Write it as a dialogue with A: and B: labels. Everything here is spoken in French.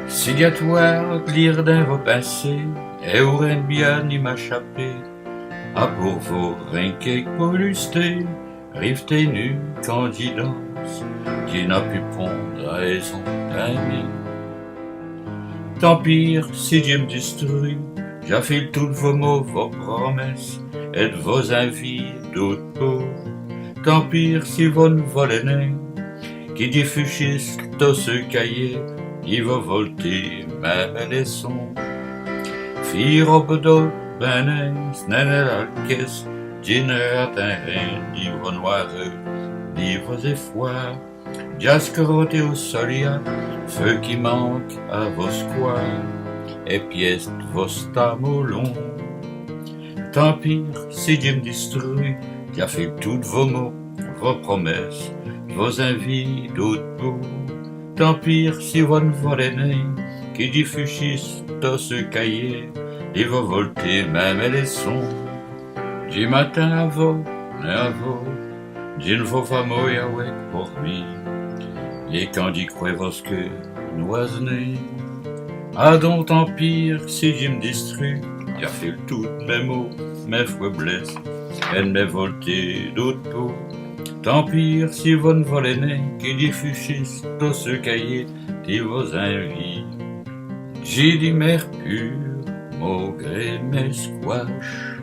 A: Sigatoire, lire d'un vos passés, et aurait bien ni m'échapper, à pour vos rinquets pollustés, rivetés nus, candidance, qui n'a pu prendre raison d'amis. Tant pire si Dieu me détruit, j'affile toutes vos mots, vos promesses, et de vos envies d'autres peaux. Tant pire si vous ne volez n'est, qui diffuchissent tous ce cahier, il va volter même les sons. Fille robe d'eau, benès, nène la caisse, dîner à terrain, livre noir, livres et foires, jasqueroté au solia, feu qui manque à vos squares, et pièces de vos stamolons. Tant pire si Dieu me détruit, qui a fait toutes vos mots, vos promesses, vos envies d'autres beaux. Tant pire si vous ne volez n'est, qui diffuchissent dans ce cahier, et vos volter même les sons. Du matin à vous, d'une vos fameux avec pour lui, et quand d'y croit vos que noisonné. Ah donc tant pire si je me détruis, il a fait toutes mes mots, mes faiblesses, et mes volter d'autres peaux. Tant pire si vous ne volez n'est, qui diffuchissent dans ce cahier de vos envies. J'ai dit mercure, maugré mes squash.